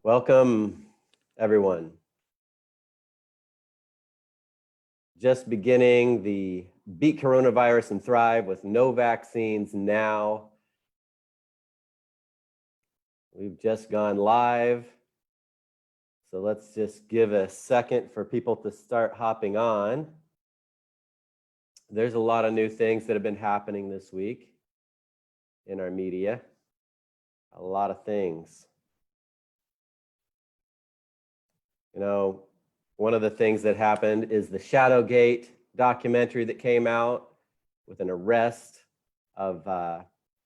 Welcome, everyone. Just beginning the Beat Coronavirus and Thrive with no vaccines now. We've just gone live. So let's just give a second for people to start hopping on. There's a lot of new things that have been happening this week in our media. A lot of things. You know, one of the things that happened is the Shadowgate documentary that came out with an arrest of the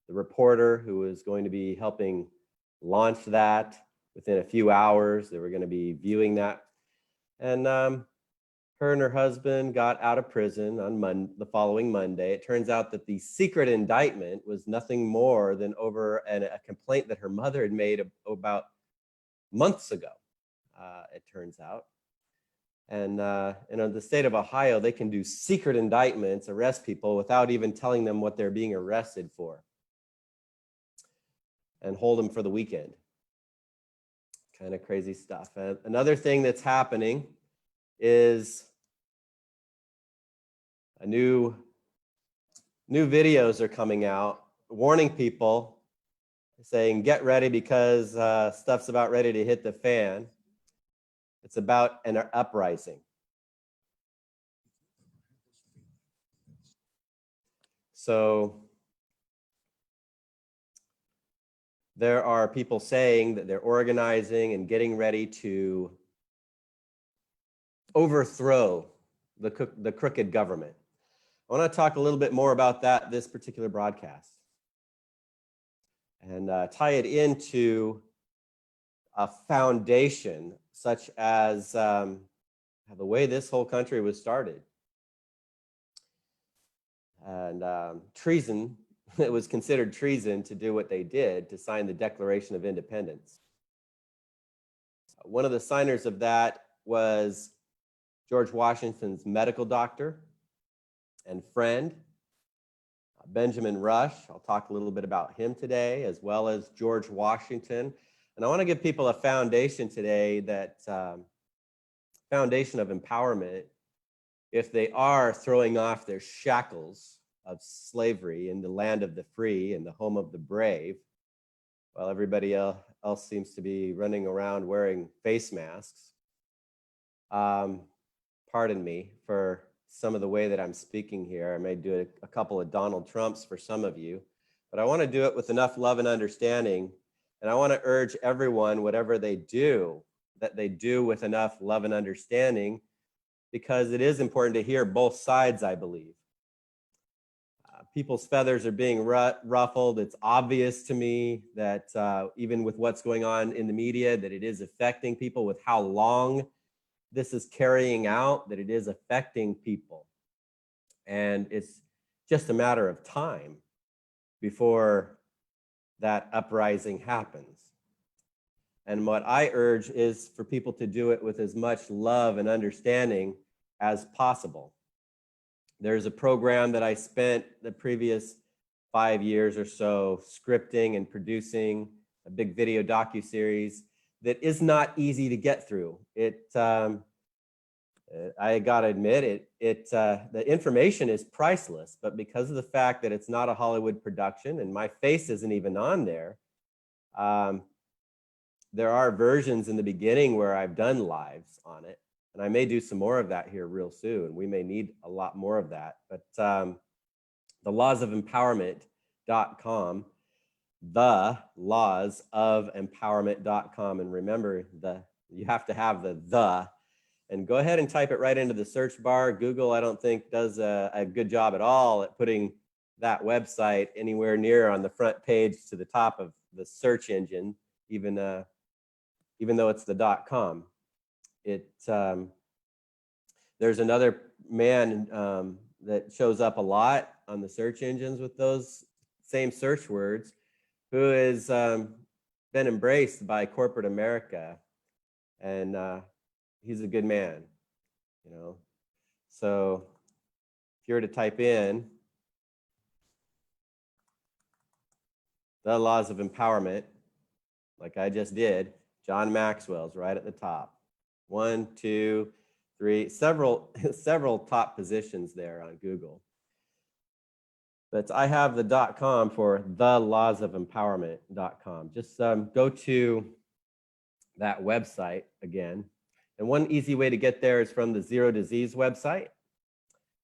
reporter who was going to be helping launch that. Within a few hours, they were going to be viewing that. And her and her husband got out of prison on the following Monday. It turns out that the secret indictment was nothing more than over a complaint that her mother had made about months ago, it turns out. And in the state of Ohio, they can do secret indictments, arrest people without even telling them what they're being arrested for, and hold them for the weekend. Kind of crazy stuff. And another thing that's happening is new videos are coming out warning people, saying get ready because stuff's about ready to hit the fan. It's about an uprising. So there are people saying that they're organizing and getting ready to overthrow the crooked government. I want to talk a little bit more about that this particular broadcast and tie it into a foundation such as the way this whole country was started. And treason, it was considered treason to do what they did, to sign the Declaration of Independence. One of the signers of that was George Washington's medical doctor and friend, Benjamin Rush. I'll talk a little bit about him today, as well as George Washington. And I want to give people a foundation today, that foundation of empowerment, if they are throwing off their shackles of slavery in the land of the free and the home of the brave, while everybody else seems to be running around wearing face masks. Pardon me for some of the way that I'm speaking here. I may do a couple of Donald Trumps for some of you, but I want to do it with enough love and understanding. And I want to urge everyone, whatever they do, that they do with enough love and understanding, because it is important to hear both sides, I believe. People's feathers are being ruffled. It's obvious to me that even with what's going on in the media, that it is affecting people, with how long this is carrying out, that it is affecting people. And it's just a matter of time before that uprising happens. And what I urge is for people to do it with as much love and understanding as possible. There's a program that I spent the previous 5 years or so scripting and producing, a big video docuseries that is not easy to get through. I gotta admit, the information is priceless, but because of the fact that it's not a Hollywood production and my face isn't even on there, there are versions in the beginning where I've done lives on it. And I may do some more of that here real soon. We may need a lot more of that. But the lawsofempowerment.com, the lawsofempowerment.com. And remember, you have to have the. And go ahead and type it right into the search bar. Google, I don't think, does a good job at all at putting that website anywhere near on the front page to the top of the search engine, even though it's the .com. There's another man that shows up a lot on the search engines with those same search words, who has been embraced by corporate America, and he's a good man, you know. So if you were to type in the laws of empowerment, like I just did, John Maxwell's right at the top. 1, 2, 3, several top positions there on Google. But I have the .com for thelawsofempowerment.com. Just go to that website again. And one easy way to get there is from the Zero Disease website.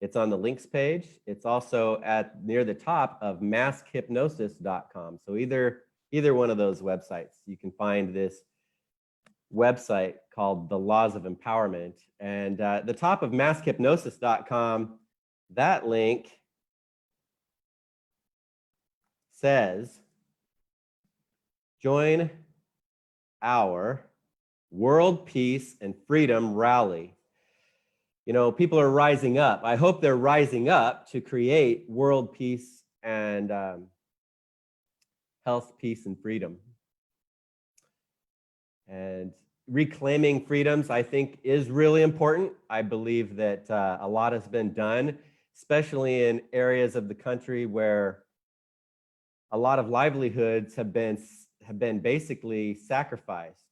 It's on the links page. It's also near the top of maskhypnosis.com. So either one of those websites, you can find this website called The Laws of Empowerment. And the top of maskhypnosis.com, that link says, join our World Peace and Freedom Rally. You know, people are rising up. I hope they're rising up to create world peace and health, peace, and freedom. And reclaiming freedoms, I think, is really important. I believe that a lot has been done, especially in areas of the country where a lot of livelihoods have been basically sacrificed.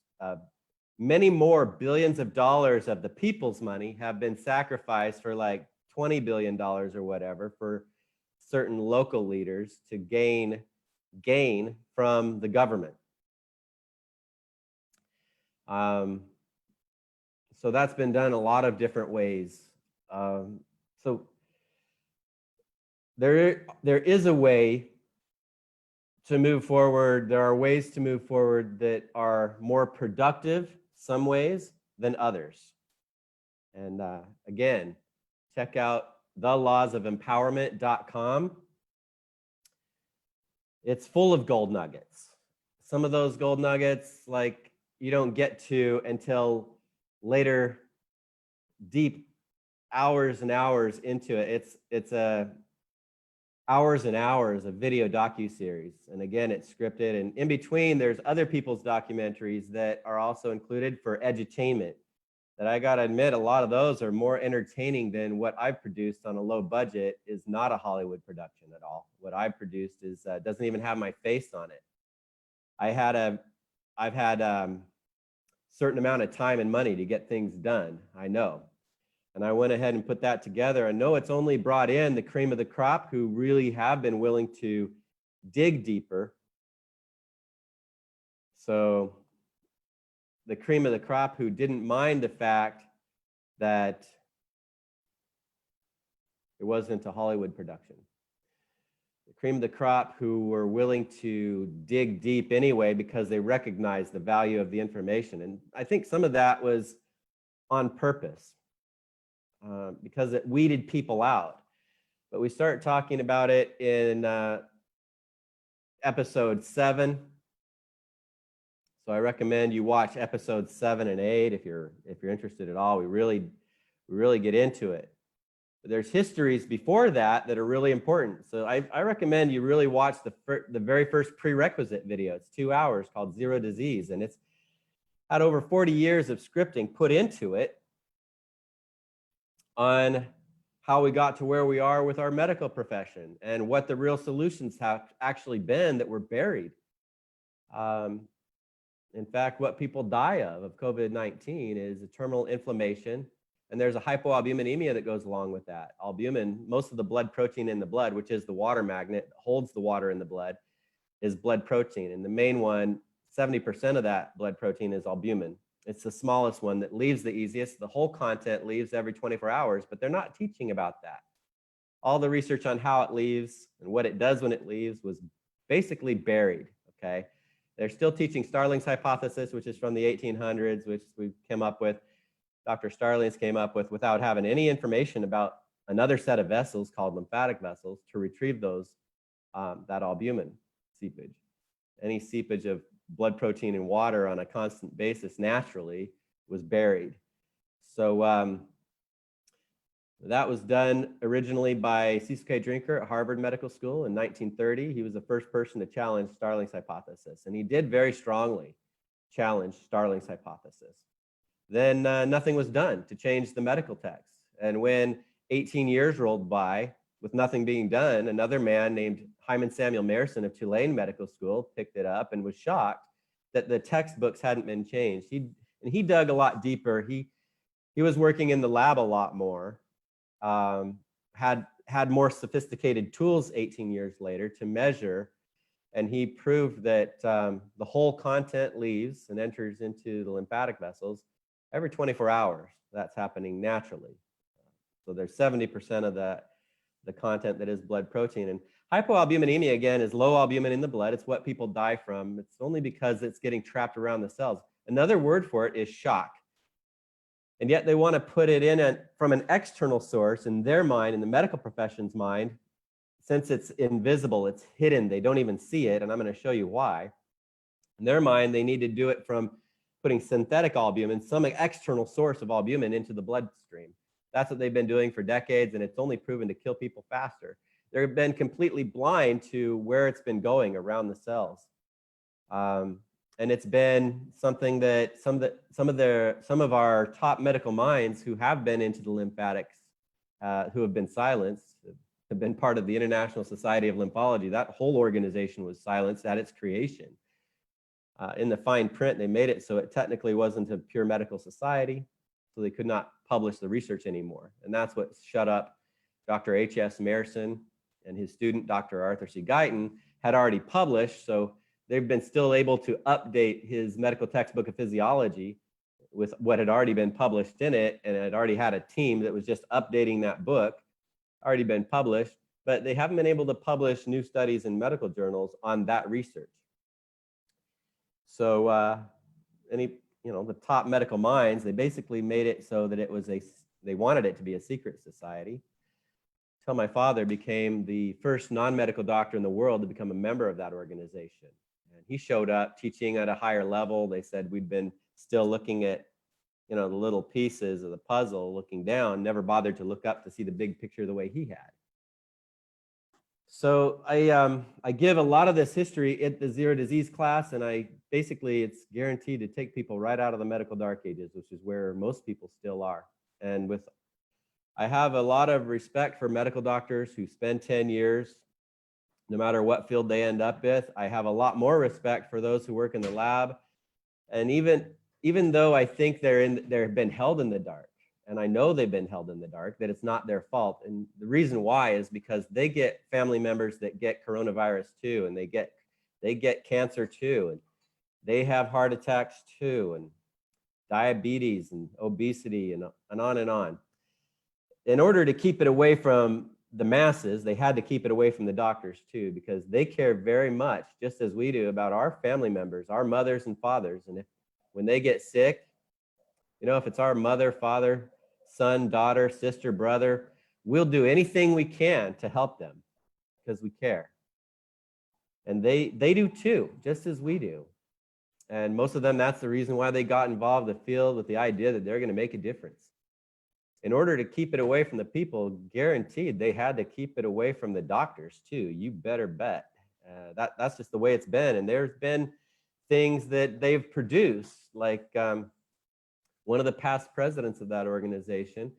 Many more billions of dollars of the people's money have been sacrificed for like $20 billion or whatever for certain local leaders to gain from the government. So that's been done a lot of different ways. So there is a way to move forward. There are ways to move forward that are more productive some ways than others. And again, check out thelawsofempowerment.com. It's full of gold nuggets. Some of those gold nuggets, like, you don't get to until later, deep hours and hours into it. It's hours and hours of video docuseries. And again, it's scripted. And in between, there's other people's documentaries that are also included for edutainment. That I gotta admit, a lot of those are more entertaining than what I've produced on a low budget. Is not a Hollywood production at all. What I've produced is doesn't even have my face on it. I've had certain amount of time and money to get things done, I know. And I went ahead and put that together. I know it's only brought in the cream of the crop who really have been willing to dig deeper. So the cream of the crop who didn't mind the fact that it wasn't a Hollywood production. The cream of the crop who were willing to dig deep anyway because they recognized the value of the information. And I think some of that was on purpose. Because it weeded people out. But we start talking about it in episode 7. So I recommend you watch episodes 7 and 8 if you're interested at all. We really get into it. But there's histories before that are really important. So I recommend you really watch the very first prerequisite video. It's 2 hours, called Zero Disease, and it's had over 40 years of scripting put into it on how we got to where we are with our medical profession and what the real solutions have actually been that were buried. In fact, what people die of COVID-19 is a terminal inflammation, and there's a hypoalbuminemia that goes along with that. Albumin, most of the blood protein in the blood, which is the water magnet, holds the water in the blood, is blood protein. And the main one, 70% of that blood protein is albumin. It's the smallest one that leaves the easiest. The whole content leaves every 24 hours, but they're not teaching about that. All the research on how it leaves and what it does when it leaves was basically buried, okay? They're still teaching Starling's hypothesis, which is from the 1800s, which we came up with, Dr. Starling's came up with, without having any information about another set of vessels called lymphatic vessels to retrieve those, that albumin seepage. Any seepage of blood protein and water on a constant basis naturally was buried. So that was done originally by Cecil K. Drinker at Harvard Medical School in 1930. He was the first person to challenge Starling's hypothesis, and he did very strongly challenge Starling's hypothesis. Then nothing was done to change the medical text. And when 18 years rolled by with nothing being done, another man named Hymen Mayerson of Tulane Medical School picked it up and was shocked that the textbooks hadn't been changed. He dug a lot deeper. He was working in the lab a lot more, had more sophisticated tools 18 years later to measure, and he proved that the whole content leaves and enters into the lymphatic vessels every 24 hours. That's happening naturally. So there's 70% of the content that is blood protein. And hypoalbuminemia, again, is low albumin in the blood. It's what people die from. It's only because it's getting trapped around the cells. Another word for it is shock. And yet they want to put it in from an external source in their mind, in the medical profession's mind. Since it's invisible, it's hidden, they don't even see it, and I'm going to show you why. In their mind, they need to do it from putting synthetic albumin, some external source of albumin, into the bloodstream. That's what they've been doing for decades, and it's only proven to kill people faster. They've been completely blind to where it's been going around the cells. And it's been something that some of our top medical minds who have been into the lymphatics, who have been silenced, have been part of the International Society of Lymphology. That whole organization was silenced at its creation. In the fine print, they made it so it technically wasn't a pure medical society, so they could not publish the research anymore. And that's what shut up Dr. H.S. Mayerson and his student, Dr. Arthur C. Guyton, had already published, so they've been still able to update his medical textbook of physiology with what had already been published in it, and it already had a team that was just updating that book, already been published, but they haven't been able to publish new studies in medical journals on that research. So the top medical minds, they basically made it so that they wanted it to be a secret society, until my father became the first non-medical doctor in the world to become a member of that organization. And he showed up teaching at a higher level. They said we'd been still looking at, the little pieces of the puzzle, looking down, never bothered to look up to see the big picture the way he had. So I give a lot of this history at the Zero Disease class, and it's guaranteed to take people right out of the medical dark ages, which is where most people still are. And I have a lot of respect for medical doctors who spend 10 years, no matter what field they end up with. I have a lot more respect for those who work in the lab. And even though I think they've been held in the dark, and I know they've been held in the dark, that it's not their fault. And the reason why is because they get family members that get coronavirus too, and they get cancer too, and they have heart attacks too, and diabetes and obesity and on and on. In order to keep it away from the masses, they had to keep it away from the doctors too, because they care very much, just as we do, about our family members, our mothers and fathers. And when they get sick, if it's our mother, father, son, daughter, sister, brother, we'll do anything we can to help them because we care. And they do too, just as we do. And most of them, that's the reason why they got involved in the field, with the idea that they're going to make a difference. In order to keep it away from the people, guaranteed they had to keep it away from the doctors too. You better bet. That's just the way it's been. And there's been things that they've produced, like one of the past presidents of that organization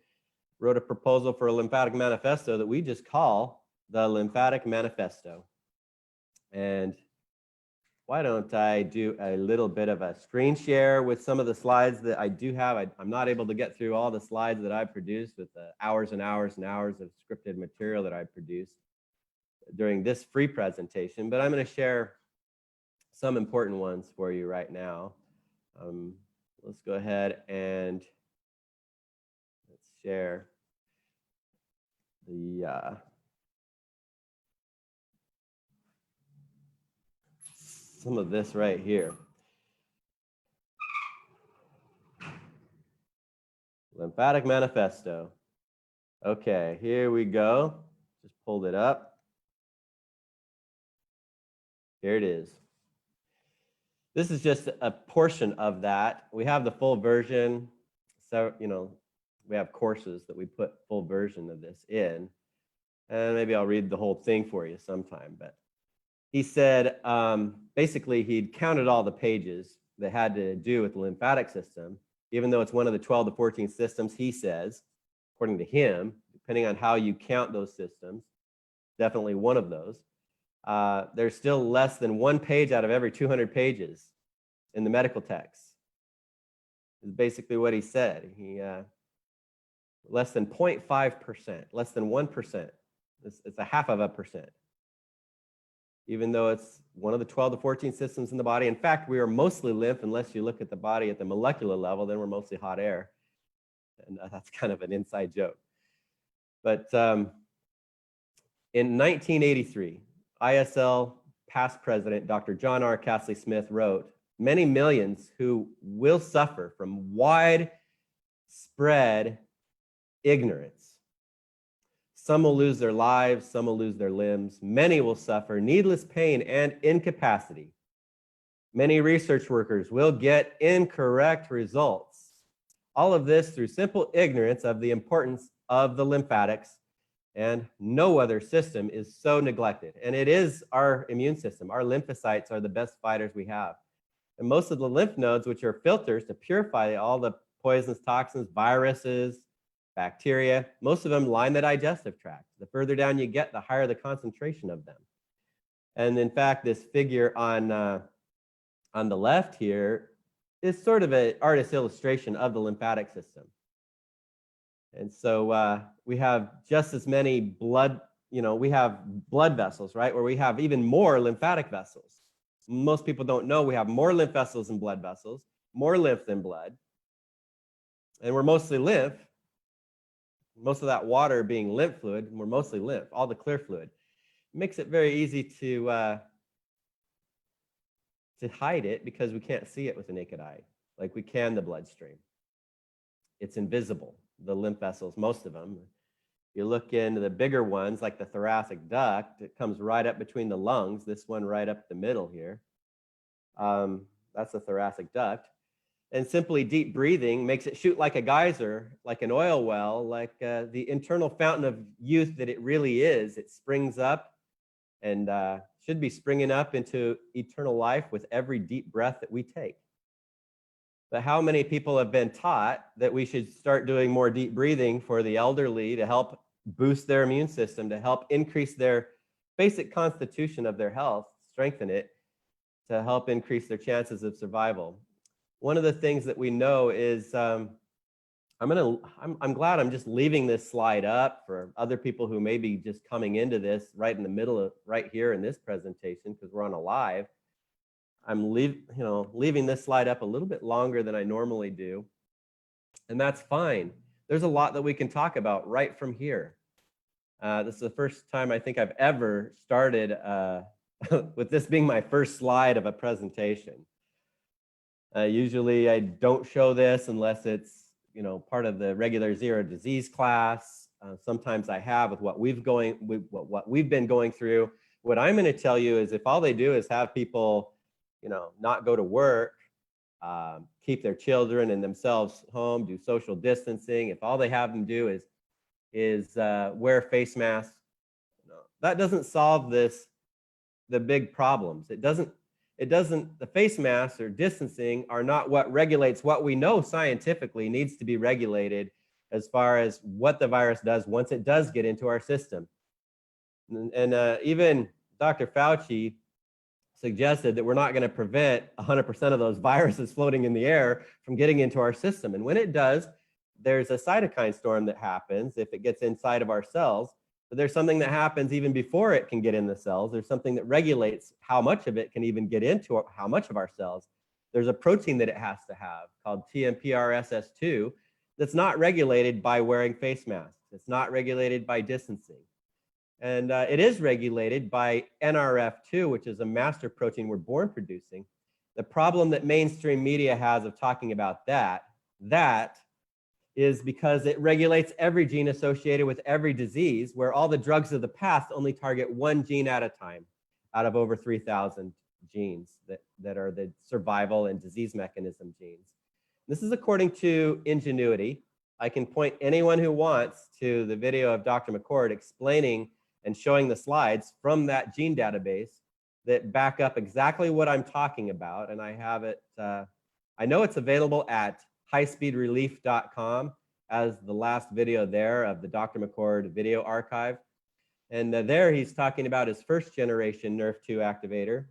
wrote a proposal for a lymphatic manifesto that we just call the Lymphatic Manifesto. And why don't I do a little bit of a screen share with some of the slides that I do have. I'm not able to get through all the slides that I produced with the hours and hours and hours of scripted material that I produced during this free presentation, but I'm going to share some important ones for you right now. Let's go ahead and let's share the some of this right here. Lymphatic Manifesto. Okay, here we go. Just pulled it up. Here it is. This is just a portion of that. We have the full version. So, we have courses that we put full version of this in. And maybe I'll read the whole thing for you sometime. But he said, basically, he'd counted all the pages that had to do with the lymphatic system, even though it's one of the 12 to 14 systems, he says, according to him, depending on how you count those systems, definitely one of those. There's still less than one page out of every 200 pages in the medical text. Is basically what he said. He less than 0.5%, less than 1%. It's a half of a percent. Even though it's one of the 12 to 14 systems in the body. In fact, we are mostly lymph, unless you look at the body at the molecular level, then we're mostly hot air. And that's kind of an inside joke. But in 1983, ISL past president, Dr. John R. Castley Smith wrote, "Many millions who will suffer from widespread ignorance. Some will lose their lives, some will lose their limbs. Many will suffer needless pain and incapacity. Many research workers will get incorrect results. All of this through simple ignorance of the importance of the lymphatics, and no other system is so neglected." And it is our immune system. Our lymphocytes are the best fighters we have. And most of the lymph nodes, which are filters to purify all the poisons, toxins, viruses, bacteria, most of them line the digestive tract. The further down you get, the higher the concentration of them. And in fact, this figure on the left here is sort of an artist's illustration of the lymphatic system. And so we have just as many blood, we have blood vessels, right? Where we have even more lymphatic vessels. Most people don't know we have more lymph vessels than blood vessels, more lymph than blood. And we're mostly lymph. Most of that water being lymph fluid, and we're mostly lymph, all the clear fluid. It makes it very easy to hide it because we can't see it with the naked eye, like we can the bloodstream. It's invisible, the lymph vessels, most of them. You look into the bigger ones, like the thoracic duct, it comes right up between the lungs, this one right up the middle here. That's the thoracic duct. And simply deep breathing makes it shoot like a geyser, like an oil well, like the internal fountain of youth that it really is. It springs up and should be springing up into eternal life with every deep breath that we take. But how many people have been taught that we should start doing more deep breathing for the elderly to help boost their immune system, to help increase their basic constitution of their health, strengthen it, to help increase their chances of survival? One of the things that we know is, I'm glad I'm just leaving this slide up for other people who may be just coming into this right in the middle of, right here in this presentation, because we're on a live. I'm leaving this slide up a little bit longer than I normally do, and that's fine. There's a lot that we can talk about right from here. This is the first time I think I've ever started with this being my first slide of a presentation. Usually I don't show this unless it's part of the regular zero disease class. Sometimes I have with what we've been going through. What I'm going to tell you is, if all they do is have people not go to work, keep their children and themselves home, do social distancing, if all they have them do is wear face masks, that doesn't solve the big problems. It doesn't, the face masks or distancing are not what regulates what we know scientifically needs to be regulated as far as what the virus does once it does get into our system. And even Dr. Fauci suggested that we're not going to prevent 100% of those viruses floating in the air from getting into our system. And when it does, there's a cytokine storm that happens if it gets inside of our cells. But there's something that happens even before it can get in the cells. There's something that regulates how much of it can even get into how much of our cells. There's a protein that it has to have called TMPRSS2 that's not regulated by wearing face masks. It's not regulated by distancing. And it is regulated by NRF2, which is a master protein we're born producing. The problem that mainstream media has of talking about that is because it regulates every gene associated with every disease, where all the drugs of the past only target one gene at a time out of over 3,000 genes that are the survival and disease mechanism genes. This is according to Ingenuity. I can point anyone who wants to the video of Dr. McCord explaining and showing the slides from that gene database that back up exactly what I'm talking about. And I have it, I know it's available at highspeedrelief.com as the last video there of the Dr. McCord video archive. And there he's talking about his first generation NRF2 activator.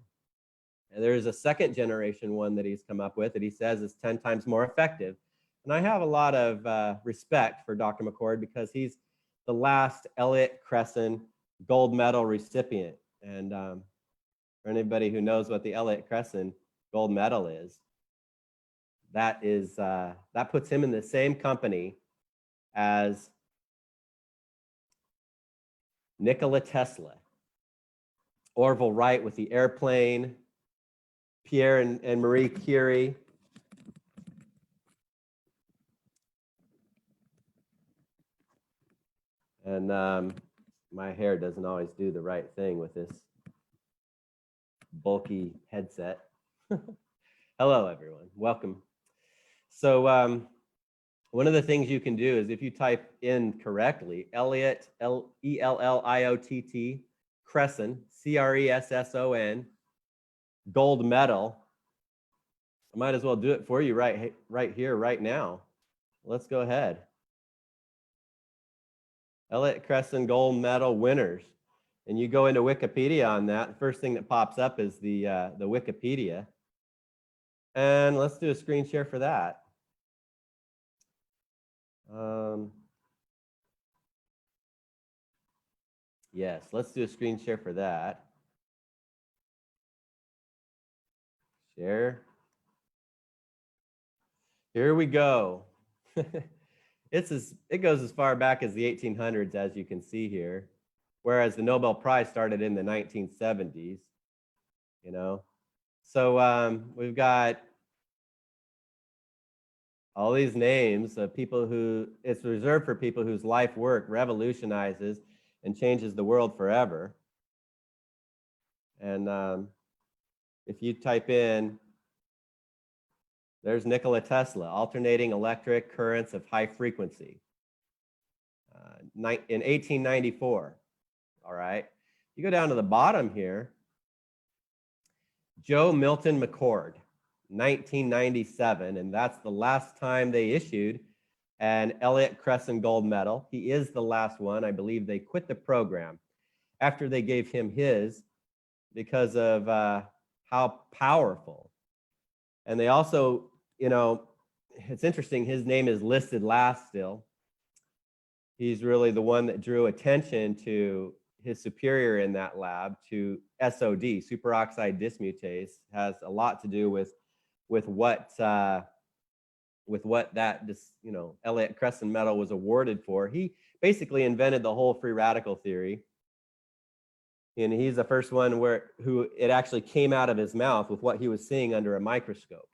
And there's a second generation one that he's come up with that he says is 10 times more effective. And I have a lot of respect for Dr. McCord because he's the last Elliott-Cresson gold medal recipient. And for anybody who knows what the Elliott-Cresson gold medal is, that puts him in the same company as Nikola Tesla, Orville Wright with the airplane, Pierre and Marie Curie. And my hair doesn't always do the right thing with this bulky headset. Hello, everyone. Welcome. So one of the things you can do is if you type in correctly, Elliott, Elliott, Cresson, Cresson, gold medal, I might as well do it for you right here, right now. Let's go ahead. Elliott-Cresson gold medal winners. And you go into Wikipedia on that. The first thing that pops up is the Wikipedia. And let's do a screen share for that. Yes, let's do a screen share for that. Share. Here we go. It goes as far back as the 1800s, as you can see here, whereas the Nobel Prize started in the 1970s, you know. So we've got all these names of people who, it's reserved for people whose life work revolutionizes and changes the world forever. And if you type in, there's Nikola Tesla, alternating electric currents of high frequency in 1894, all right? You go down to the bottom here, Joe Milton McCord, 1997, and that's the last time they issued an Elliott-Cresson gold medal. He is the last one. I believe they quit the program after they gave him his because of how powerful. And they also, you know, it's interesting, his name is listed last still. He's really the one that drew attention to his superior in that lab to SOD, superoxide dismutase, has a lot to do with what that, you know, Elliott-Cresson medal was awarded for. He basically invented the whole free radical theory. And he's the first one who it actually came out of his mouth with what he was seeing under a microscope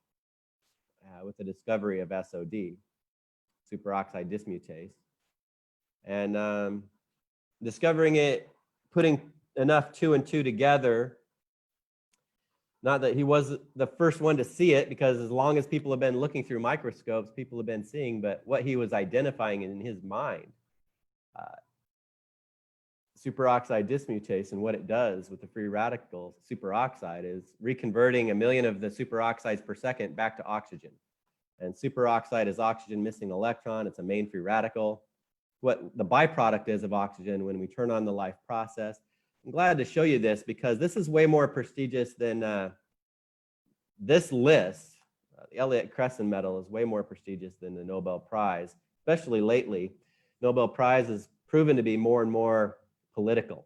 with the discovery of SOD, superoxide dismutase. And discovering it, putting enough 2 and 2 together, not that he was the first one to see it, because as long as people have been looking through microscopes, people have been seeing, but what he was identifying in his mind, superoxide dismutase and what it does with the free radical superoxide is reconverting 1 million of the superoxides per second back to oxygen. And superoxide is oxygen missing electron. It's a main free radical. What the byproduct is of oxygen when we turn on the life process. I'm glad to show you this because this is way more prestigious than this list. The Elliott-Cresson medal is way more prestigious than the Nobel Prize, especially lately. Nobel Prize is proven to be more and more political,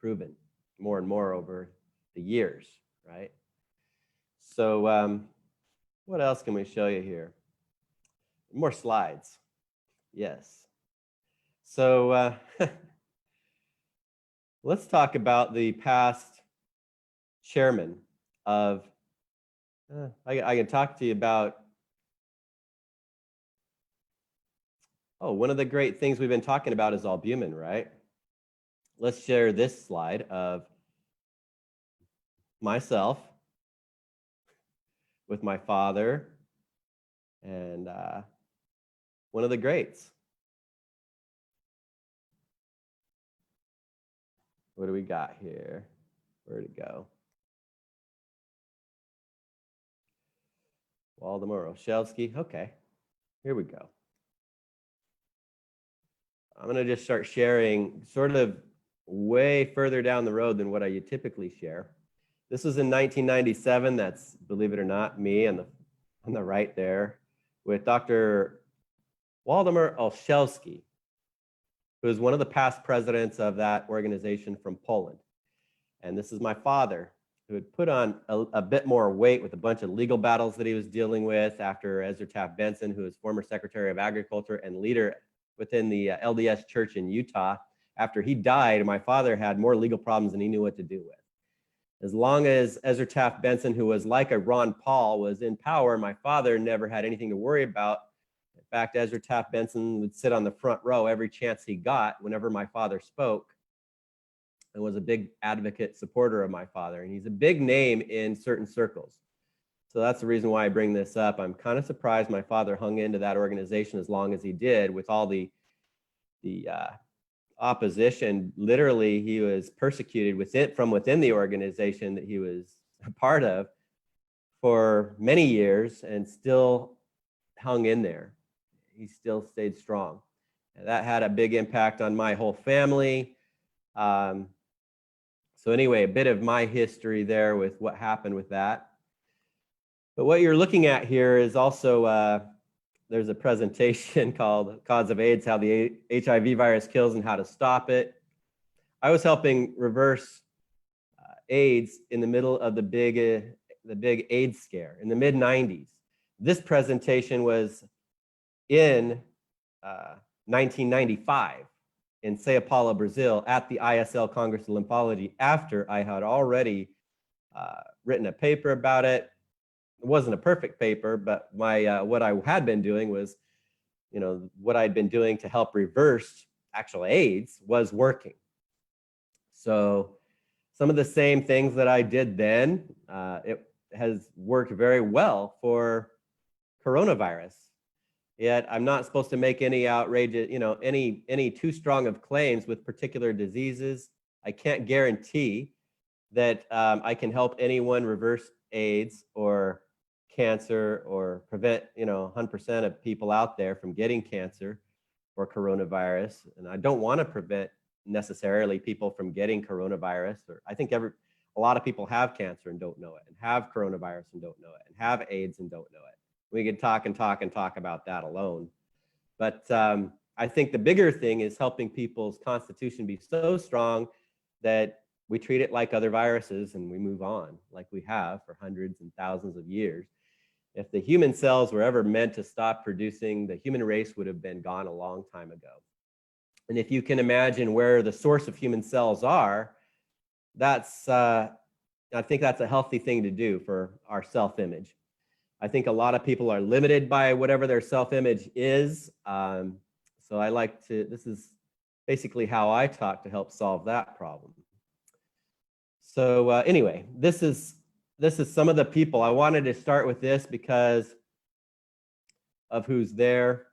proven more and more over the years, right? So what else can we show you here? More slides. Yes. So let's talk about the past chairman of, I can talk to you about, one of the great things we've been talking about is albumin, right? Let's share this slide of myself with my father and one of the greats. What do we got here? Where'd it go? Waldemar Olszewski. Okay, here we go. I'm going to just start sharing sort of way further down the road than what I typically share. This was in 1997. That's, believe it or not, me on the right there with Dr. Waldemar Olszewski, who is one of the past presidents of that organization from Poland. And this is my father, who had put on a bit more weight with a bunch of legal battles that he was dealing with after Ezra Taft Benson, who was former Secretary of Agriculture and leader within the LDS Church in Utah. After he died, my father had more legal problems than he knew what to do with. As long as Ezra Taft Benson, who was like a Ron Paul, was in power, my father never had anything to worry about. In fact, Ezra Taft Benson would sit on the front row every chance he got whenever my father spoke, and was a big advocate, supporter of my father. And he's a big name in certain circles. So that's the reason why I bring this up. I'm kind of surprised my father hung into that organization as long as he did with all the opposition. Literally, he was persecuted from within the organization that he was a part of for many years and still hung in there. He still stayed strong. And that had a big impact on my whole family. So anyway, a bit of my history there with what happened with that. But what you're looking at here is also, there's a presentation called Cause of AIDS, How the HIV Virus Kills and How to Stop It. I was helping reverse AIDS in the middle of the big AIDS scare in the mid-90s. This presentation was in 1995 in Sao Paulo, Brazil, at the ISL Congress of Lymphology, after I had already written a paper about it. It wasn't a perfect paper, but what I had been doing was, what I'd been doing to help reverse actual AIDS was working. So some of the same things that I did then, it has worked very well for coronavirus. Yet I'm not supposed to make any outrageous, any too strong of claims with particular diseases. I can't guarantee that I can help anyone reverse AIDS or cancer or prevent, 100% of people out there from getting cancer or coronavirus. And I don't want to prevent necessarily people from getting coronavirus. Or I think a lot of people have cancer and don't know it, and have coronavirus and don't know it, and have AIDS and don't know it. We could talk and talk and talk about that alone. But I think the bigger thing is helping people's constitution be so strong that we treat it like other viruses and we move on like we have for hundreds and thousands of years. If the human cells were ever meant to stop producing, the human race would have been gone a long time ago. And if you can imagine where the source of human cells are, I think that's a healthy thing to do for our self-image. I think a lot of people are limited by whatever their self-image is. So this is basically how I talk to help solve that problem. So anyway, this is some of the people. I wanted to start with this because of who's there.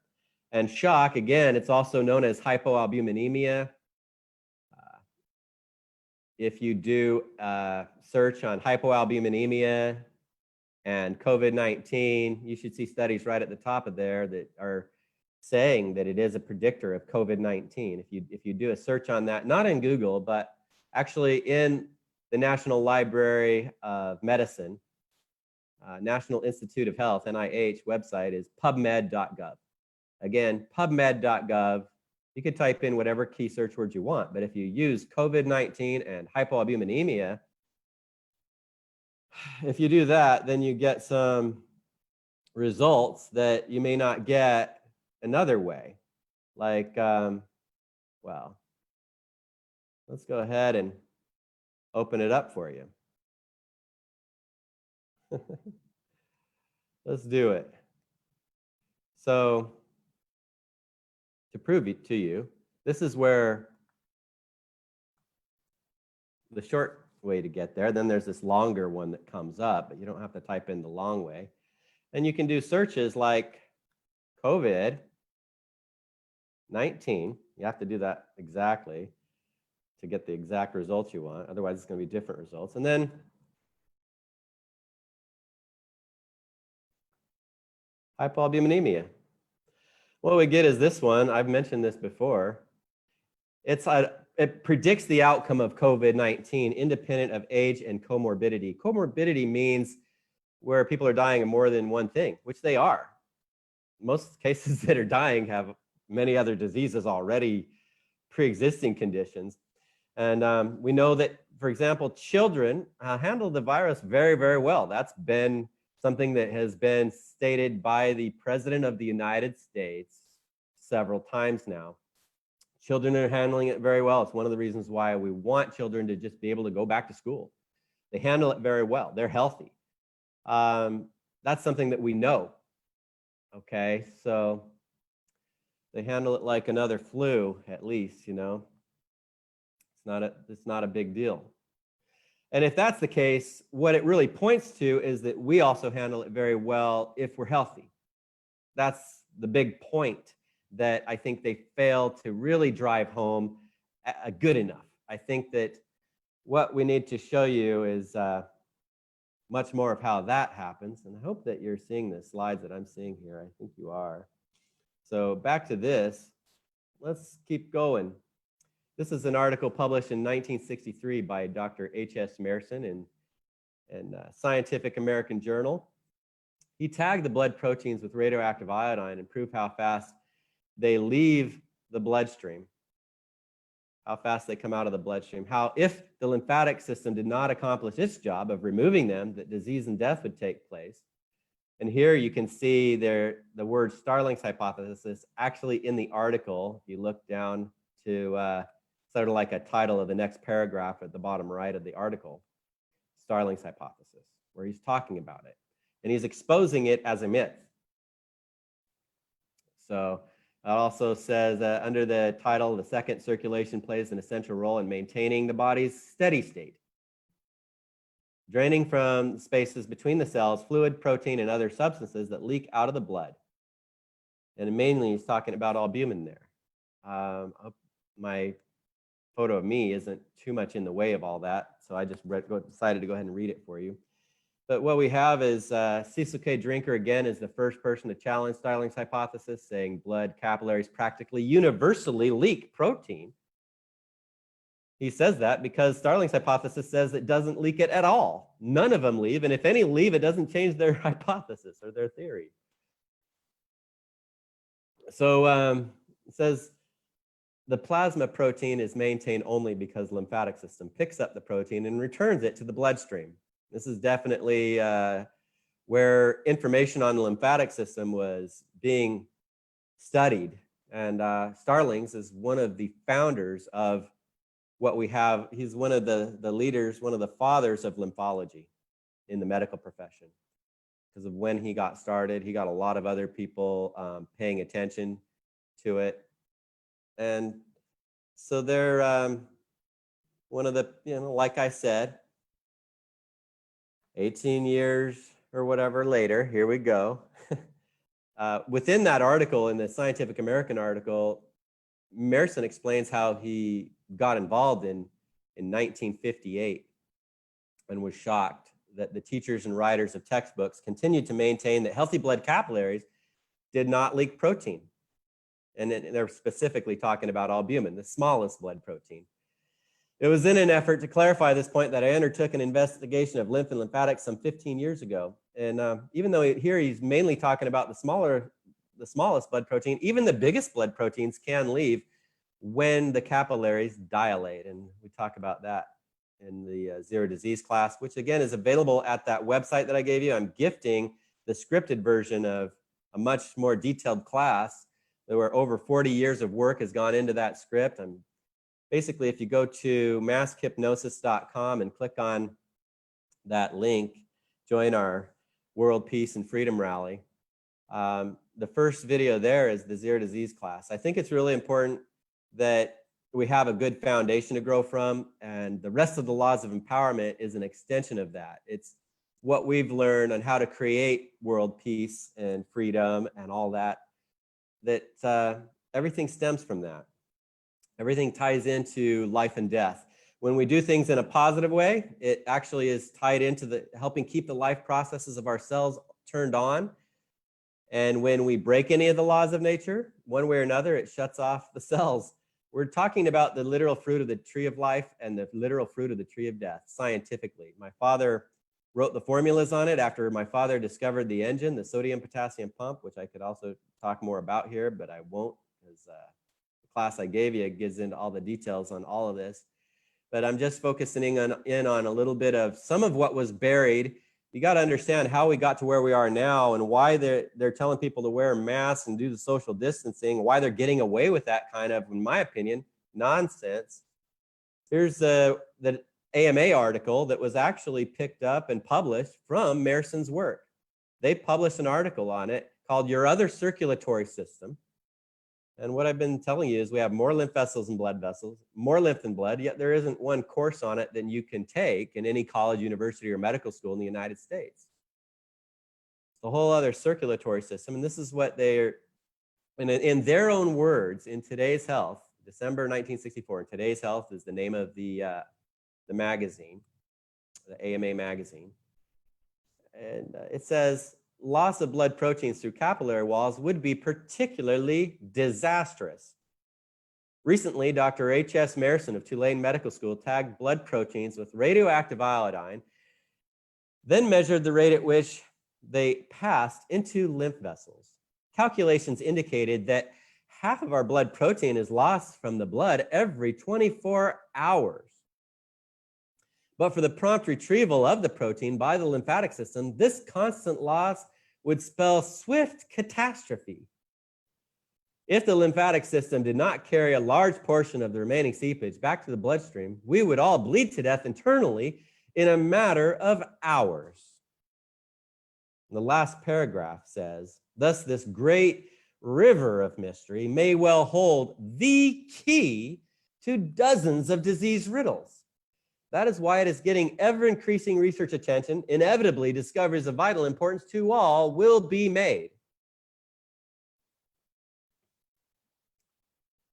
And shock, again, it's also known as hypoalbuminemia. If you do a search on hypoalbuminemia and COVID-19, you should see studies right at the top of there that are saying that it is a predictor of COVID-19. If you do a search on that, not in Google, but actually in the National Library of Medicine, National Institute of Health, NIH website is pubmed.gov. Again, pubmed.gov. You could type in whatever key search words you want, but if you use COVID-19 and hypoalbuminemia, if you do that, then you get some results that you may not get another way. Like, well, let's go ahead and open it up for you. Let's do it. So, to prove it to you, this is where the short way to get there. Then there's this longer one that comes up, but you don't have to type in the long way. And you can do searches like COVID-19. You have to do that exactly to get the exact results you want. Otherwise, it's going to be different results. And then hypoalbuminemia. What we get is this one. I've mentioned this before. It's it predicts the outcome of COVID-19 independent of age and comorbidity. Comorbidity means where people are dying of more than one thing, which they are. Most cases that are dying have many other diseases already, pre-existing conditions. And we know that, for example, children handle the virus very, very well. That's been something that has been stated by the President of the United States several times now. Children are handling it very well. It's one of the reasons why we want children to just be able to go back to school. They handle it very well. They're healthy. That's something that we know. Okay, so they handle it like another flu, at least, you know. It's not a big deal. And if that's the case, what it really points to is that we also handle it very well if we're healthy. That's the big point that I think they fail to really drive home good enough. I think that what we need to show you is much more of how that happens. And I hope that you're seeing the slides that I'm seeing here. I think you are. So back to this, let's keep going. This is an article published in 1963 by Dr. H.S. Mayerson in Scientific American Journal. He tagged the blood proteins with radioactive iodine and proved how fast they leave the bloodstream, how fast they come out of the bloodstream, how if the lymphatic system did not accomplish its job of removing them, that disease and death would take place. And here you can see the word Starling's hypothesis actually in the article. If you look down to sort of like a title of the next paragraph at the bottom right of the article, Starling's hypothesis, where he's talking about it. And he's exposing it as a myth. So it also says under the title, the second circulation plays an essential role in maintaining the body's steady state, draining from spaces between the cells, fluid, protein, and other substances that leak out of the blood. And mainly he's talking about albumin there. My photo of me isn't too much in the way of all that, so I just decided to go ahead and read it for you. But what we have is Cecil K. Drinker, again, is the first person to challenge Starling's hypothesis, saying blood capillaries practically universally leak protein. He says that because Starling's hypothesis says it doesn't leak it at all. None of them leave, and if any leave, it doesn't change their hypothesis or their theory. So it says the plasma protein is maintained only because the lymphatic system picks up the protein and returns it to the bloodstream. This is definitely where information on the lymphatic system was being studied. And Starlings is one of the founders of what we have. He's one of the leaders, one of the fathers of lymphology in the medical profession. Because of when he got started, he got a lot of other people paying attention to it. And so they're one of the, like I said, 18 years or whatever later, here we go. Within that article, in the Scientific American article, Mayerson explains how he got involved in 1958 and was shocked that the teachers and writers of textbooks continued to maintain that healthy blood capillaries did not leak protein. And they're specifically talking about albumin, the smallest blood protein. It was in an effort to clarify this point that I undertook an investigation of lymph and lymphatics some 15 years ago. And even though here he's mainly talking about the smallest blood protein, even the biggest blood proteins can leave when the capillaries dilate. And we talk about that in the Zero Disease class, which again is available at that website that I gave you. I'm gifting the scripted version of a much more detailed class. There were over 40 years of work has gone into that script. Basically, if you go to maskhypnosis.com and click on that link, join our World Peace and Freedom Rally. The first video there is the Zero Disease class. I think it's really important that we have a good foundation to grow from, and the rest of the laws of empowerment is an extension of that. It's what we've learned on how to create world peace and freedom and all that, everything stems from that. Everything ties into life and death. When we do things in a positive way, it actually is tied into helping keep the life processes of our cells turned on. And when we break any of the laws of nature, one way or another, it shuts off the cells We're talking about the literal fruit of the tree of life and the literal fruit of the tree of death, scientifically. My father wrote the formulas on it after my father discovered the engine, the sodium potassium pump, which I could also talk more about here, but I won't, because the class I gave you gives into all the details on all of this. But I'm just focusing in on a little bit of some of what was buried. You got to understand how we got to where we are now and why they're telling people to wear masks and do the social distancing, why they're getting away with that kind of, in my opinion, nonsense. Here's the AMA article that was actually picked up and published from Mayerson's work. They published an article on it called Your Other Circulatory System. And what I've been telling you is we have more lymph vessels and blood vessels, more lymph than blood, yet there isn't one course on it that you can take in any college, university, or medical school in the United States. The whole other circulatory system, and this is what they're, in their own words, in Today's Health, December 1964, and Today's Health is the name of the magazine, the AMA magazine. And it says, loss of blood proteins through capillary walls would be particularly disastrous. Recently, Dr. H.S. Mayerson of Tulane Medical School tagged blood proteins with radioactive iodine, then measured the rate at which they passed into lymph vessels. Calculations indicated that half of our blood protein is lost from the blood every 24 hours. But for the prompt retrieval of the protein by the lymphatic system, this constant loss would spell swift catastrophe. If the lymphatic system did not carry a large portion of the remaining seepage back to the bloodstream, we would all bleed to death internally in a matter of hours. And the last paragraph says, thus this great river of mystery may well hold the key to dozens of disease riddles. That is why it is getting ever-increasing research attention. Inevitably, discoveries of vital importance to all will be made.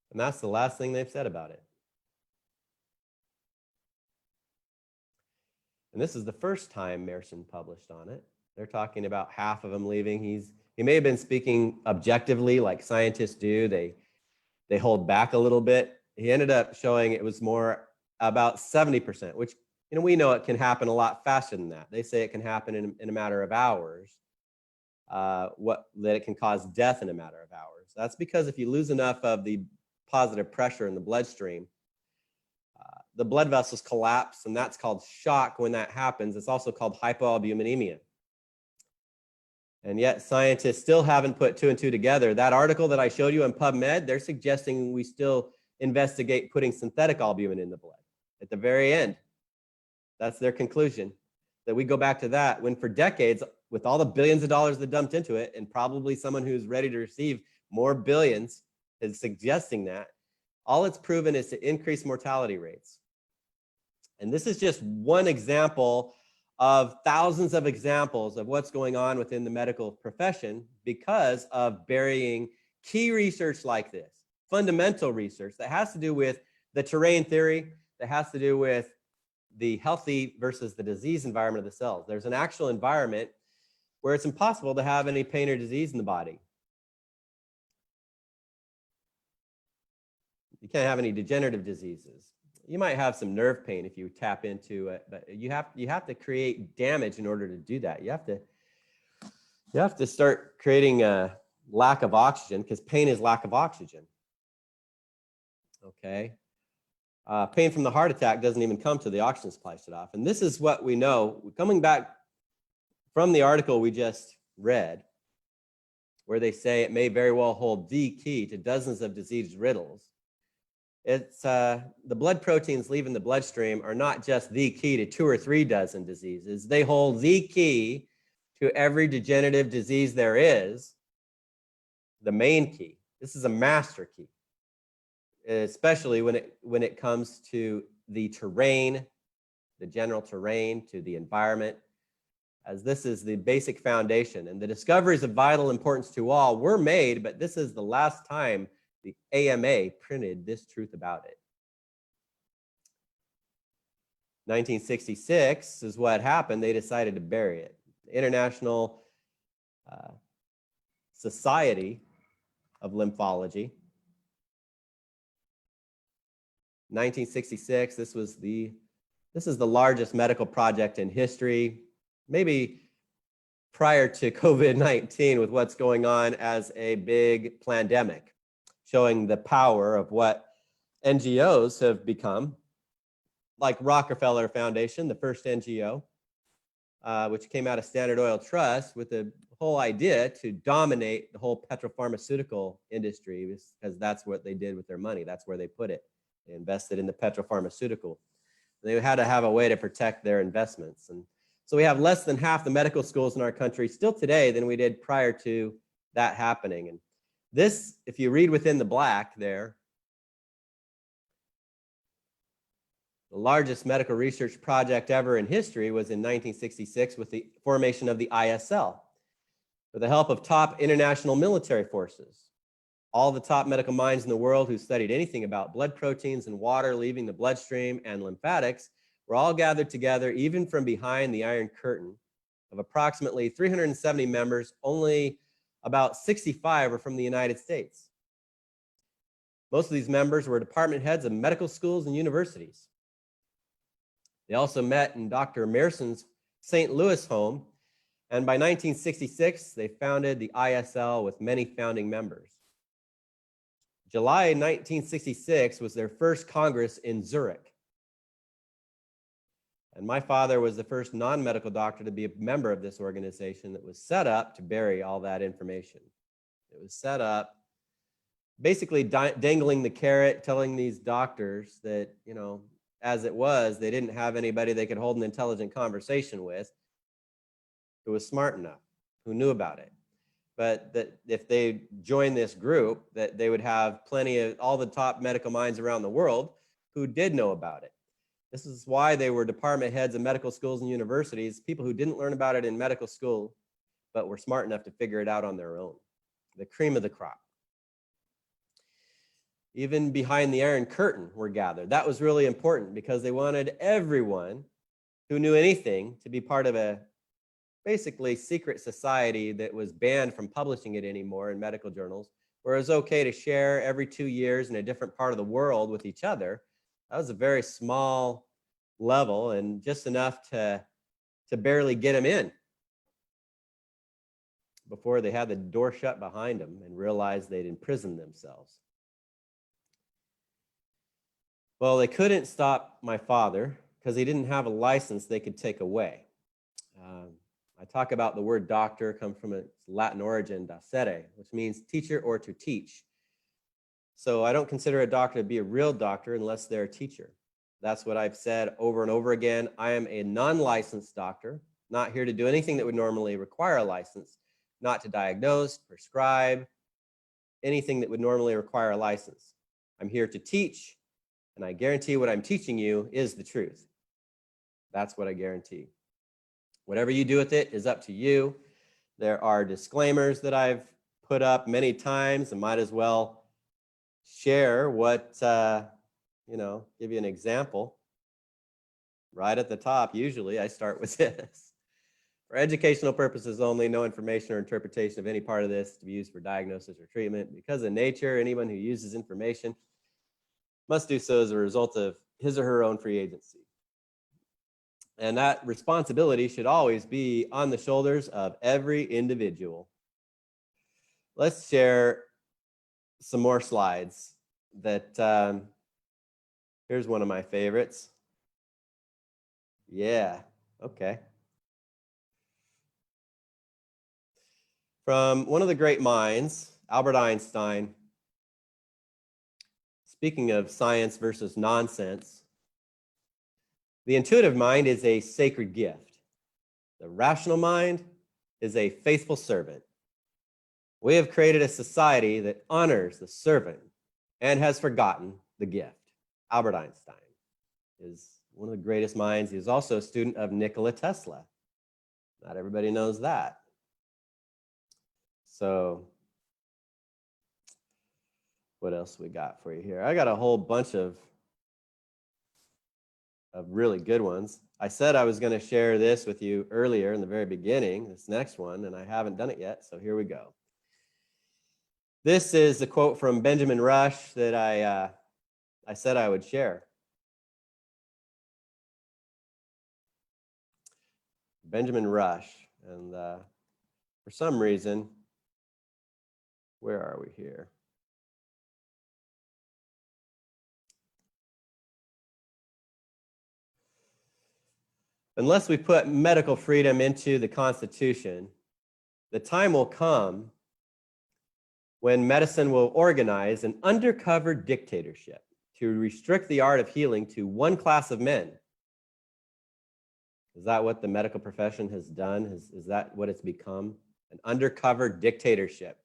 And that's the last thing they've said about it. And this is the first time Mayerson published on it. They're talking about half of them leaving. He may have been speaking objectively like scientists do. They hold back a little bit. He ended up showing it was more about 70%, which we know it can happen a lot faster than that. They say it can happen in a matter of hours, that it can cause death in a matter of hours. That's because if you lose enough of the positive pressure in the bloodstream, the blood vessels collapse, and that's called shock when that happens. It's also called hypoalbuminemia. And yet scientists still haven't put two and two together. That article that I showed you in PubMed, they're suggesting we still investigate putting synthetic albumin in the blood at the very end. That's their conclusion, that we go back to that when for decades, with all the billions of dollars that dumped into it, and probably someone who's ready to receive more billions is suggesting that, all it's proven is to increase mortality rates. And this is just one example of thousands of examples of what's going on within the medical profession because of burying key research like this, fundamental research that has to do with the terrain theory, that has to do with the healthy versus the disease environment of the cells. There's an actual environment where it's impossible to have any pain or disease in the body. You can't have any degenerative diseases. You might have some nerve pain if you tap into it, but you have to create damage in order to do that. You have to start creating a lack of oxygen, because pain is lack of oxygen. Okay. Pain from the heart attack doesn't even come to the oxygen supply shut off. And this is what we know, coming back from the article we just read, where they say it may very well hold the key to dozens of disease riddles. It's the blood proteins leaving the bloodstream are not just the key to 2 or 3 dozen diseases. They hold the key to every degenerative disease there is, the main key. This is a master key, especially when it comes to the terrain, the general terrain, to the environment, as this is the basic foundation. And the discoveries of vital importance to all were made, but this is the last time the AMA printed this truth about it. 1966 is what happened. They decided to bury it. The International Society of Lymphology 1966, this is the largest medical project in history, maybe prior to COVID-19, with what's going on as a big pandemic, showing the power of what NGOs have become, like Rockefeller Foundation, the first NGO, which came out of Standard Oil Trust with the whole idea to dominate the whole petropharmaceutical industry, because that's what they did with their money. That's where they put it. They invested in the petropharmaceutical. They had to have a way to protect their investments. And so we have less than half the medical schools in our country still today than we did prior to that happening. And this, if you read within the black there, the largest medical research project ever in history was in 1966 with the formation of the ISL, with the help of top international military forces. All the top medical minds in the world who studied anything about blood proteins and water leaving the bloodstream and lymphatics were all gathered together, even from behind the Iron Curtain. Of approximately 370 members, only about 65 were from the United States. Most of these members were department heads of medical schools and universities. They also met in Dr. Mayerson's St. Louis home, and by 1966, they founded the ISL with many founding members. July 1966 was their first Congress in Zurich. And my father was the first non-medical doctor to be a member of this organization that was set up to bury all that information. It was set up basically dangling the carrot, telling these doctors that, as it was, they didn't have anybody they could hold an intelligent conversation with who was smart enough, who knew about it. But that if they joined this group, that they would have plenty of all the top medical minds around the world who did know about it. This is why they were department heads of medical schools and universities, people who didn't learn about it in medical school, but were smart enough to figure it out on their own. The cream of the crop. Even behind the Iron Curtain were gathered. That was really important because they wanted everyone who knew anything to be part of a basically secret society that was banned from publishing it anymore in medical journals, where it was okay to share every 2 years in a different part of the world with each other. That was a very small level and just enough to barely get them in before they had the door shut behind them and realized they'd imprisoned themselves. Well, they couldn't stop my father because he didn't have a license they could take away. I talk about the word doctor, come from its Latin origin, docere, which means teacher or to teach. So I don't consider a doctor to be a real doctor unless they're a teacher. That's what I've said over and over again. I am a non-licensed doctor, not here to do anything that would normally require a license, not to diagnose, prescribe, anything that would normally require a license. I'm here to teach, and I guarantee what I'm teaching you is the truth. That's what I guarantee. Whatever you do with it is up to you. There are disclaimers that I've put up many times and might as well share what, give you an example. Right at the top, usually I start with this. For educational purposes only, no information or interpretation of any part of this to be used for diagnosis or treatment. Because of nature, anyone who uses information must do so as a result of his or her own free agency. And that responsibility should always be on the shoulders of every individual. Let's share some more slides that, here's one of my favorites. Yeah, okay. From one of the great minds, Albert Einstein, speaking of science versus nonsense, the intuitive mind is a sacred gift. The rational mind is a faithful servant. We have created a society that honors the servant and has forgotten the gift. Albert Einstein is one of the greatest minds. He was also a student of Nikola Tesla. Not everybody knows that. So what else we got for you here? I got a whole bunch of really good ones. I said I was going to share this with you earlier in the very beginning, this next one, and I haven't done it yet, so here we go. This is a quote from Benjamin Rush that I said I would share. Benjamin Rush, and for some reason, where are we here? Unless we put medical freedom into the Constitution, the time will come when medicine will organize an undercover dictatorship to restrict the art of healing to one class of men. Is that what the medical profession has done? Is that what it's become? An undercover dictatorship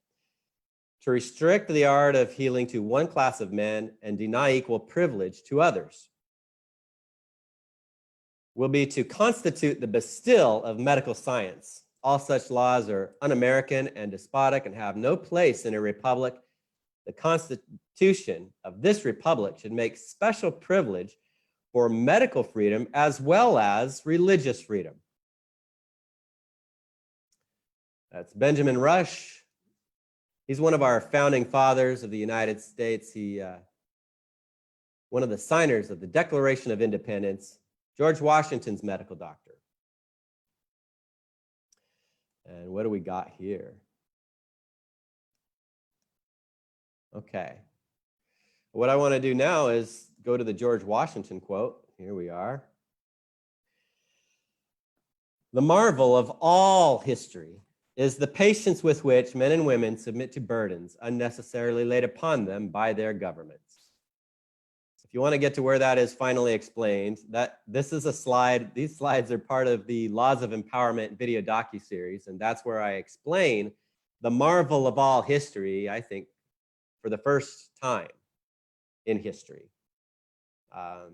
to restrict the art of healing to one class of men and deny equal privilege to others. Will be to constitute the Bastille of medical science. All such laws are un-American and despotic and have no place in a republic. The Constitution of this republic should make special privilege for medical freedom as well as religious freedom. That's Benjamin Rush. He's one of our founding fathers of the United States. One of the signers of the Declaration of Independence, George Washington's medical doctor. And what do we got here? Okay. What I want to do now is go to the George Washington quote. Here we are. The marvel of all history is the patience with which men and women submit to burdens unnecessarily laid upon them by their governments. If you want to get to where that is finally explained, this is a slide. These slides are part of the Laws of Empowerment video docuseries, and that's where I explain the marvel of all history, I think, for the first time in history. So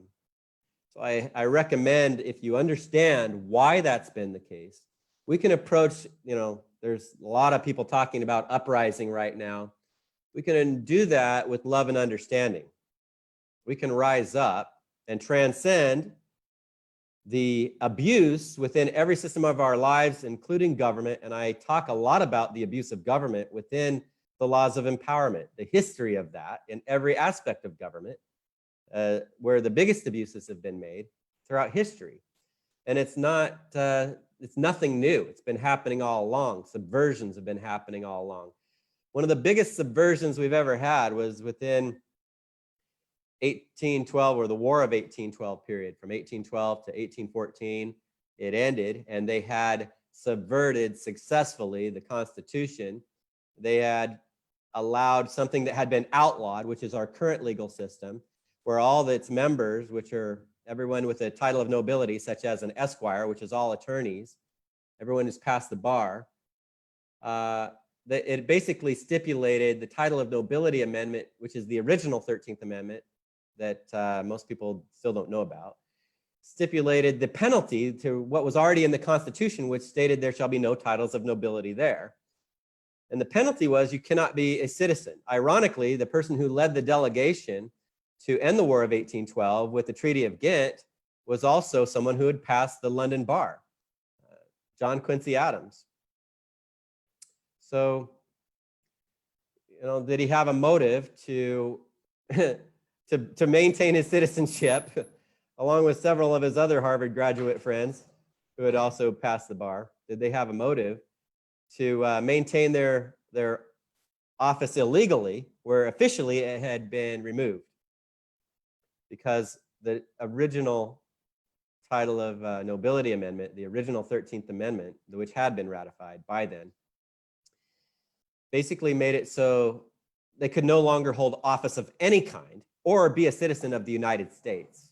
I recommend, if you understand why that's been the case, we can approach, there's a lot of people talking about uprising right now. We can do that with love and understanding. We can rise up and transcend the abuse within every system of our lives, including government. And I talk a lot about the abuse of government within the Laws of Empowerment, the history of that in every aspect of government, where the biggest abuses have been made throughout history. And it's nothing new. It's been happening all along. Subversions have been happening all along. One of the biggest subversions we've ever had was within 1812, or the War of 1812 period, from 1812 to 1814. It ended, and they had subverted successfully the Constitution. They had allowed something that had been outlawed, which is our current legal system, where all of its members, which are everyone with a title of nobility, such as an esquire, which is all attorneys, everyone who's passed the bar, it basically stipulated the title of nobility amendment, which is the original 13th Amendment that most people still don't know about, stipulated the penalty to what was already in the Constitution, which stated there shall be no titles of nobility there. And the penalty was you cannot be a citizen. Ironically, the person who led the delegation to end the War of 1812 with the Treaty of Ghent was also someone who had passed the London bar, John Quincy Adams. So, did he have a motive to to maintain his citizenship, along with several of his other Harvard graduate friends who had also passed the bar? Did they have a motive to maintain their office illegally, where officially it had been removed? Because the original title of nobility amendment, the original 13th Amendment, which had been ratified by then, basically made it so they could no longer hold office of any kind or be a citizen of the United States.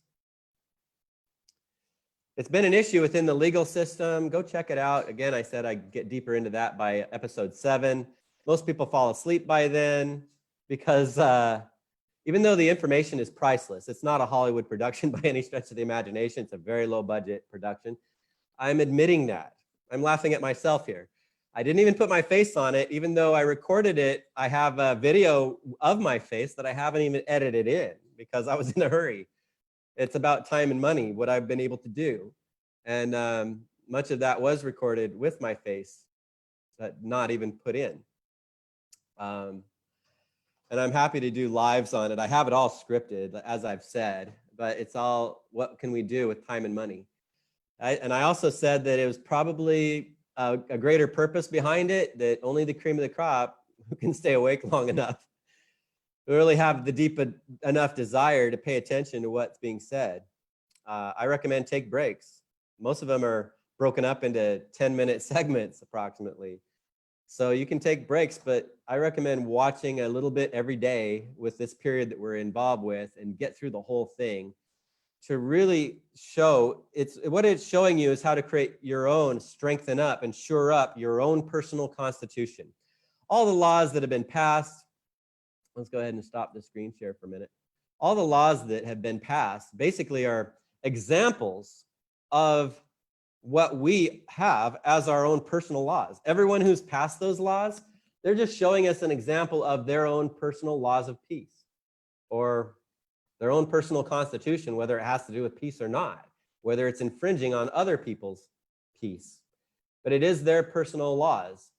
It's been an issue within the legal system. Go check it out. Again, I said I'd get deeper into that by episode 7. Most people fall asleep by then because even though the information is priceless, it's not a Hollywood production by any stretch of the imagination. It's a very low budget production. I'm admitting that. I'm laughing at myself here. I didn't even put my face on it, even though I recorded it. I have a video of my face that I haven't even edited in because I was in a hurry. It's about time and money, what I've been able to do. And much of that was recorded with my face, but not even put in. and I'm happy to do lives on it. I have it all scripted, as I've said, but it's all, what can we do with time and money? And I also said that it was probably a greater purpose behind it, that only the cream of the crop who can stay awake long enough, who really have the deep enough desire to pay attention to what's being said. I recommend take breaks. Most of them are broken up into 10-minute segments approximately. So you can take breaks, but I recommend watching a little bit every day with this period that we're involved with and get through the whole thing to really show, what it's showing you is how to create your own, strengthen up and shore up your own personal constitution. All the laws that have been passed, let's go ahead and stop the screen share for a minute. All the laws that have been passed basically are examples of what we have as our own personal laws. Everyone who's passed those laws, they're just showing us an example of their own personal laws of peace, or their own personal constitution, whether it has to do with peace or not, whether it's infringing on other people's peace. But it is their personal laws.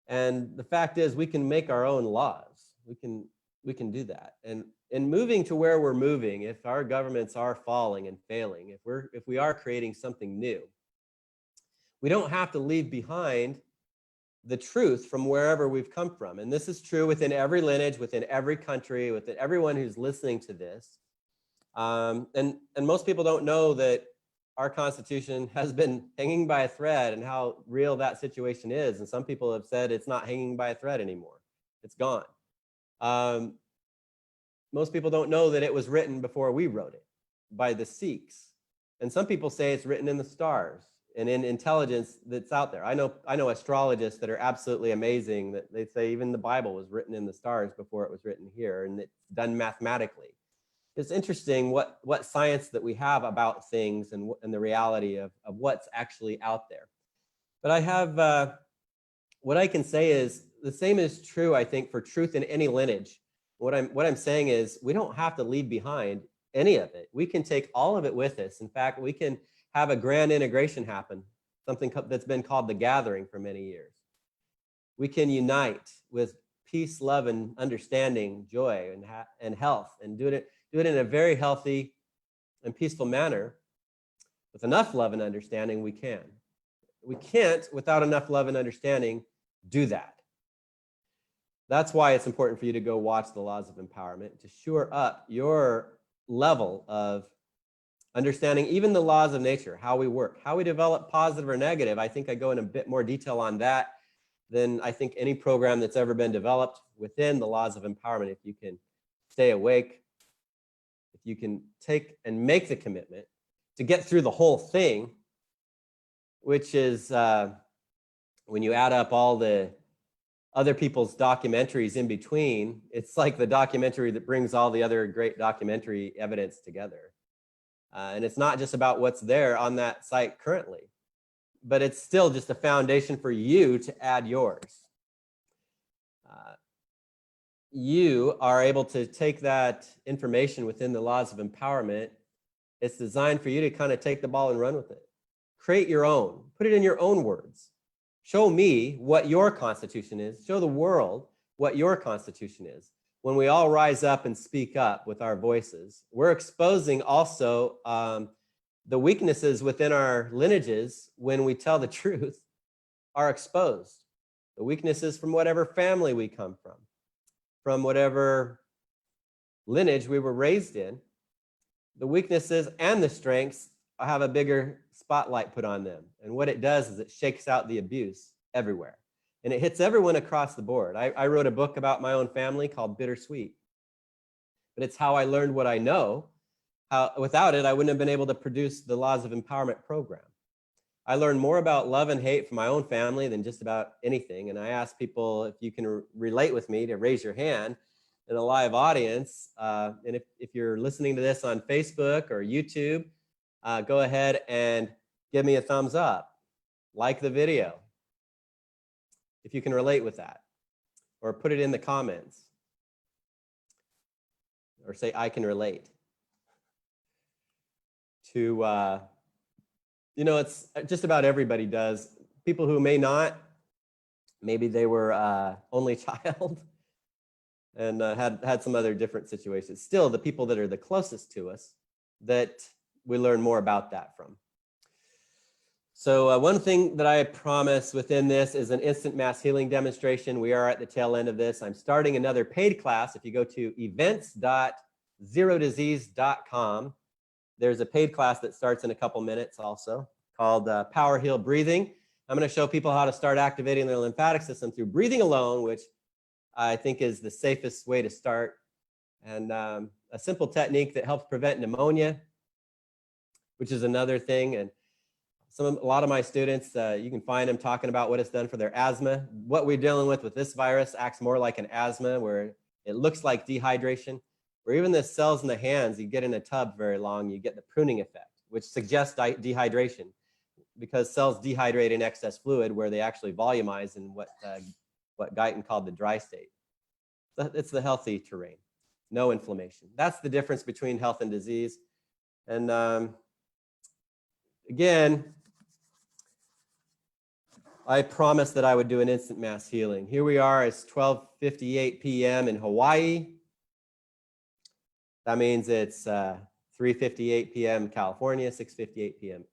And the fact is, we can make our own laws. We can do that. And in moving to where we're moving, if our governments are falling and failing, if we are creating something new, we don't have to leave behind the truth from wherever we've come from. And this is true within every lineage, within every country, within everyone who's listening to this. And most people don't know that our Constitution has been hanging by a thread and how real that situation is. And some people have said it's not hanging by a thread anymore. It's gone. Most people don't know that it was written before we wrote it by the Sikhs. And some people say it's written in the stars and in intelligence that's out there. I know astrologists that are absolutely amazing, that they say even the Bible was written in the stars before it was written here, and it's done mathematically. It's interesting what science that we have about things and the reality of what's actually out there. But I have, what I can say is the same is true, I think, for truth in any lineage. What I'm saying is we don't have to leave behind any of it. We can take all of it with us. In fact, we can have a grand integration happen, something that's been called the gathering for many years. We can unite with peace, love, and understanding, joy, and health, and do it in a very healthy and peaceful manner. With enough love and understanding, we can. We can't, without enough love and understanding, do that. That's why it's important for you to go watch the Laws of Empowerment, to shore up your level of understanding even the laws of nature, how we work, how we develop positive or negative. I think I go in a bit more detail on that than I think any program that's ever been developed within the Laws of Empowerment. If you can stay awake, if you can take and make the commitment to get through the whole thing, which is when you add up all the other people's documentaries in between, it's like the documentary that brings all the other great documentary evidence together. And it's not just about what's there on that site currently, but it's still just a foundation for you to add yours. You are able to take that information within the Laws of Empowerment. It's designed for you to kind of take the ball and run with it. Create your own, put it in your own words. Show me what your Constitution is. Show the world what your Constitution is. When we all rise up and speak up with our voices, we're exposing also the weaknesses within our lineages. When we tell the truth, are exposed. The weaknesses from whatever family we come from whatever lineage we were raised in, the weaknesses and the strengths have a bigger spotlight put on them. And what it does is it shakes out the abuse everywhere. And it hits everyone across the board. I wrote a book about my own family called Bittersweet. But it's how I learned what I know. Without it, I wouldn't have been able to produce the Laws of Empowerment program. I learned more about love and hate from my own family than just about anything. And I asked people if you can relate with me to raise your hand in a live audience. And if you're listening to this on Facebook or YouTube, go ahead and give me a thumbs up. Like the video, if you can relate with that, or put it in the comments, or say, I can relate to, it's just about everybody does. People who may not, maybe they were only child, and had some other different situations. Still, the people that are the closest to us that we learn more about that from. So one thing that I promise within this is an instant mass healing demonstration. We are at the tail end of this. I'm starting another paid class. If you go to events.zerodisease.com, there's a paid class that starts in a couple minutes also called Power Heal Breathing. I'm going to show people how to start activating their lymphatic system through breathing alone, which I think is the safest way to start. And a simple technique that helps prevent pneumonia, which is another thing. And a lot of my students, you can find them talking about what it's done for their asthma. What we're dealing with this virus acts more like an asthma, where it looks like dehydration, or even the cells in the hands, you get in a tub very long, you get the pruning effect, which suggests dehydration, because cells dehydrate in excess fluid where they actually volumize in what Guyton called the dry state. It's the healthy terrain, no inflammation. That's the difference between health and disease. And again, I promised that I would do an instant mass healing. Here we are, it's 12:58 p.m. in Hawaii. That means it's 3:58 p.m. California, 6:58 p.m.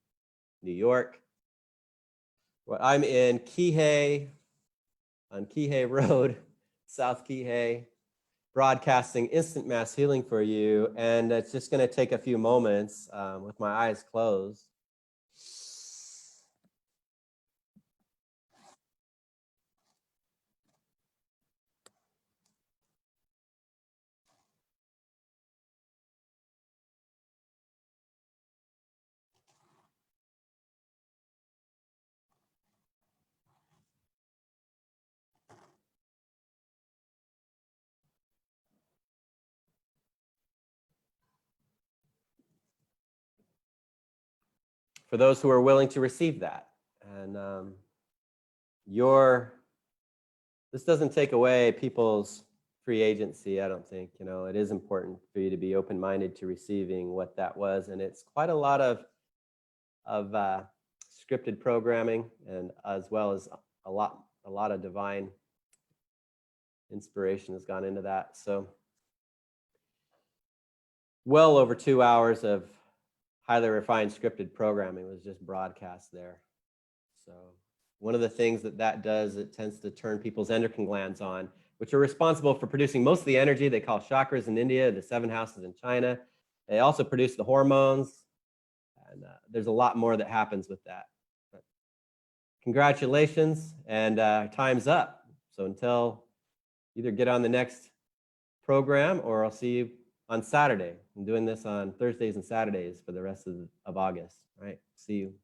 New York. Well, I'm in Kihei, on Kihei Road, South Kihei, broadcasting instant mass healing for you. And it's just going to take a few moments with my eyes closed. For those who are willing to receive that. And this doesn't take away people's free agency, I don't think. You know, it is important for you to be open-minded to receiving what that was. And it's quite a lot of scripted programming, and as well as a lot of divine inspiration has gone into that. So well over 2 hours of highly refined scripted programming was just broadcast there. So one of the things that does, it tends to turn people's endocrine glands on, which are responsible for producing most of the energy they call chakras in India, the 7 houses in China. They also produce the hormones, and there's a lot more that happens with that. But congratulations, and time's up. So until either get on the next program, or I'll see you on Saturday. I'm doing this on Thursdays and Saturdays for the rest of August. All right, see you.